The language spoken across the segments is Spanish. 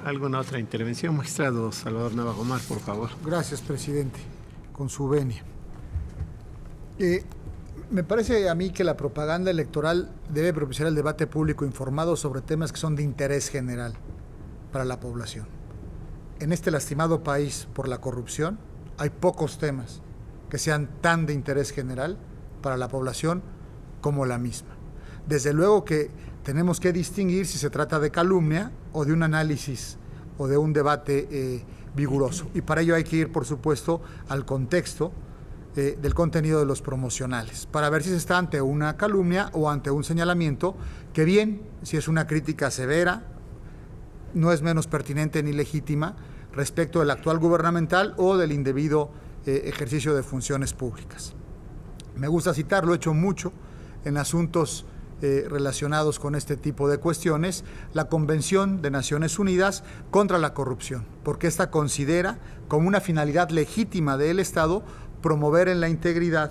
¿Alguna otra intervención? Magistrado Salvador Nava Gomar, por favor. Gracias, presidente. Con su venia. Me parece a mí que la propaganda electoral debe propiciar el debate público informado sobre temas que son de interés general para la población. En este lastimado país por la corrupción hay pocos temas que sean tan de interés general para la población como la misma. Desde luego que tenemos que distinguir si se trata de calumnia o de un análisis o de un debate vigoroso. Y para ello hay que ir, por supuesto, al contexto del contenido de los promocionales, para ver si se está ante una calumnia o ante un señalamiento que, bien, si es una crítica severa, no es menos pertinente ni legítima respecto del actual gubernamental o del indebido ejercicio de funciones públicas. Me gusta citar, lo he hecho mucho en asuntos relacionados con este tipo de cuestiones, la Convención de Naciones Unidas contra la Corrupción, porque esta considera como una finalidad legítima del Estado promover en la integridad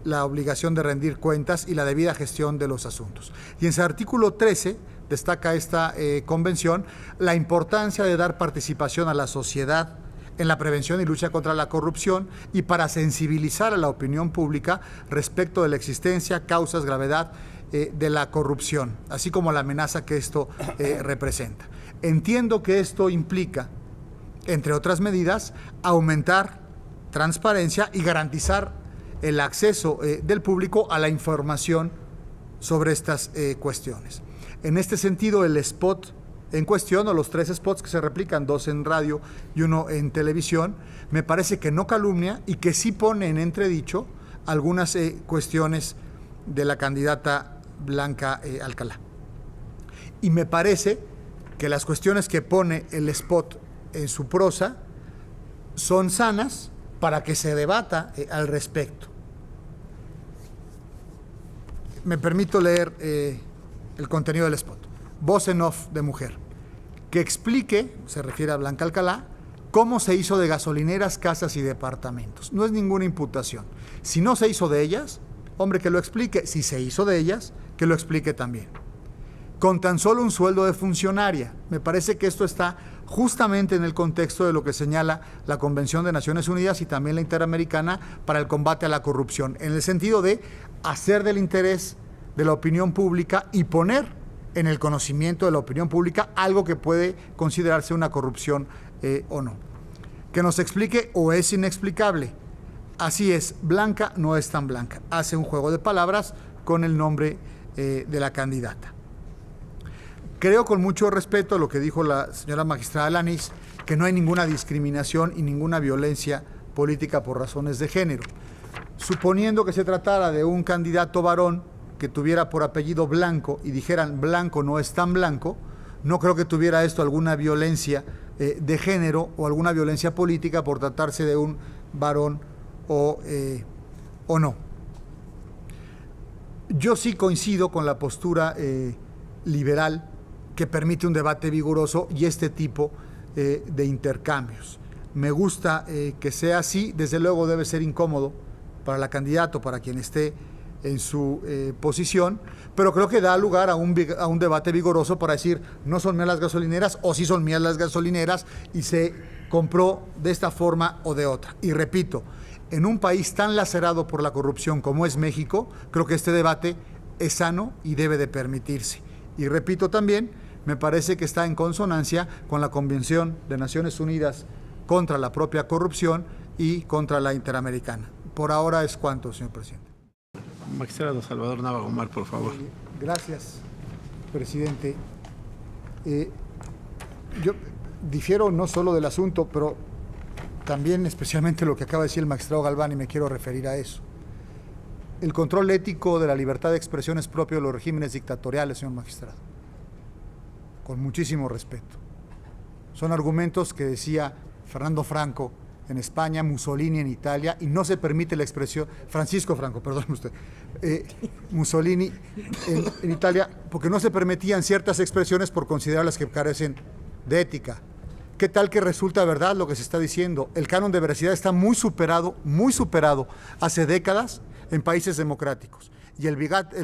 la obligación de rendir cuentas y la debida gestión de los asuntos. Y en su artículo 13 destaca esta convención la importancia de dar participación a la sociedad en la prevención y lucha contra la corrupción y para sensibilizar a la opinión pública respecto de la existencia, causas, gravedad de la corrupción, así como la amenaza que esto representa. Entiendo que esto implica, entre otras medidas, aumentar transparencia y garantizar el acceso del público a la información sobre estas cuestiones. En este sentido, el spot en cuestión, o los 3 spots que se replican, 2 en radio y 1 en televisión, me parece que no calumnia y que sí pone en entredicho algunas cuestiones de la candidata Blanca Alcalá. Y me parece que las cuestiones que pone el spot en su prosa son sanas para que se debata al respecto. Me permito leer el contenido del spot. Voz en off de mujer, que explique, se refiere a Blanca Alcalá, cómo se hizo de gasolineras, casas y departamentos. No es ninguna imputación. Si no se hizo de ellas, hombre, que lo explique. Si se hizo de ellas, que lo explique también. Con tan solo un sueldo de funcionaria. Me parece que esto está justamente en el contexto de lo que señala la Convención de Naciones Unidas y también la Interamericana para el combate a la corrupción, en el sentido de hacer del interés de la opinión pública y poner en el conocimiento de la opinión pública algo que puede considerarse una corrupción o no. Que nos explique o es inexplicable. Así es, Blanca no es tan blanca. Hace un juego de palabras con el nombre de la candidata. Creo, con mucho respeto a lo que dijo la señora magistrada Lanis, que no hay ninguna discriminación y ninguna violencia política por razones de género. Suponiendo que se tratara de un candidato varón que tuviera por apellido Blanco y dijeran Blanco no es tan blanco, no creo que tuviera esto alguna violencia de género o alguna violencia política por tratarse de un varón o no. Yo sí coincido con la postura liberal que permite un debate vigoroso y este tipo de intercambios. Me gusta que sea así. Desde luego debe ser incómodo para la candidata, para quien esté en su posición, pero creo que da lugar a un debate vigoroso para decir no son mías las gasolineras o sí son mías las gasolineras y se compró de esta forma o de otra. Y repito, en un país tan lacerado por la corrupción como es México, creo que este debate es sano y debe de permitirse. Y repito también, me parece que está en consonancia con la Convención de Naciones Unidas contra la propia corrupción y contra la Interamericana. Por ahora es cuanto, señor presidente. Magistrado Salvador Nava Gomar, por favor. Gracias, presidente. Yo difiero no solo del asunto, pero también especialmente lo que acaba de decir el magistrado Galván, y me quiero referir a eso. El control ético de la libertad de expresión es propio de los regímenes dictatoriales, señor magistrado. Con muchísimo respeto. Son argumentos que decía Fernando Franco en España, Mussolini en Italia, y no se permite la expresión, Francisco Franco, perdón usted, Mussolini en Italia, porque no se permitían ciertas expresiones por considerarlas que carecen de ética. ¿Qué tal que resulta verdad lo que se está diciendo? El canon de veracidad está muy superado hace décadas en países democráticos. Y el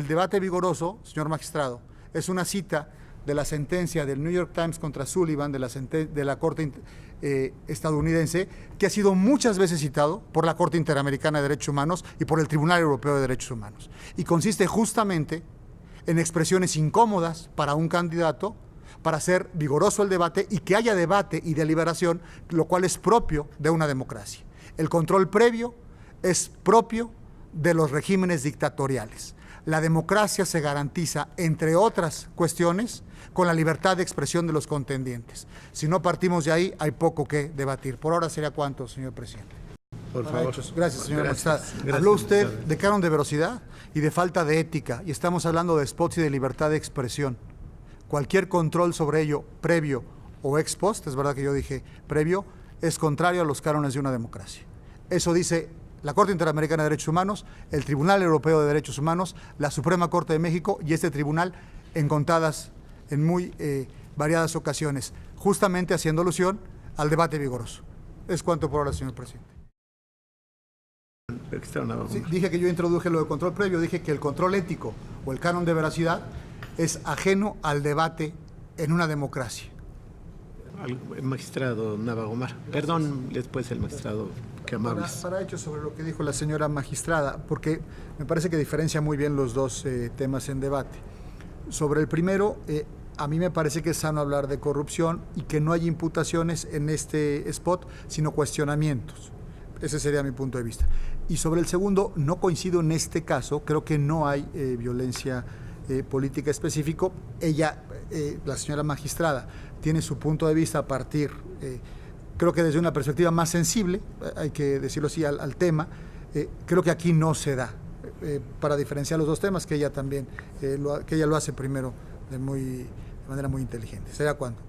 debate vigoroso, señor magistrado, es una cita de la sentencia del New York Times contra Sullivan, de la Corte estadounidense, que ha sido muchas veces citado por la Corte Interamericana de Derechos Humanos y por el Tribunal Europeo de Derechos Humanos. Y consiste justamente en expresiones incómodas para un candidato, para hacer vigoroso el debate y que haya debate y deliberación, lo cual es propio de una democracia. El control previo es propio de los regímenes dictatoriales. La democracia se garantiza, entre otras cuestiones, con la libertad de expresión de los contendientes. Si no partimos de ahí, hay poco que debatir. Por ahora sería cuánto, señor presidente. Por favor. Gracias, señor magistrado. Gracias, Habló usted magistrado. de canon de velocidad y de falta de ética, y estamos hablando de spots y de libertad de expresión. Cualquier control sobre ello, previo o ex post, es verdad que yo dije previo, es contrario a los cánones de una democracia. Eso dice la Corte Interamericana de Derechos Humanos, el Tribunal Europeo de Derechos Humanos, la Suprema Corte de México y este tribunal en muy variadas ocasiones, justamente haciendo alusión al debate vigoroso. Es cuanto por ahora, señor presidente. Magistrado Navagomar. Sí, dije que yo introduje lo de control previo, dije que el control ético o el canon de veracidad es ajeno al debate en una democracia. El magistrado Navagomar. Perdón, después el magistrado, qué amables. Para hechos sobre lo que dijo la señora magistrada, porque me parece que diferencia muy bien los dos temas en debate. Sobre el primero, a mí me parece que es sano hablar de corrupción y que no hay imputaciones en este spot, sino cuestionamientos. Ese sería mi punto de vista. Y sobre el segundo, no coincido en este caso, creo que no hay violencia política específico. Ella, la señora magistrada, tiene su punto de vista a partir, creo que desde una perspectiva más sensible, hay que decirlo así, al tema. Creo que aquí no se da, para diferenciar los dos temas, que ella también, que ella lo hace primero de manera muy inteligente. ¿Será cuándo?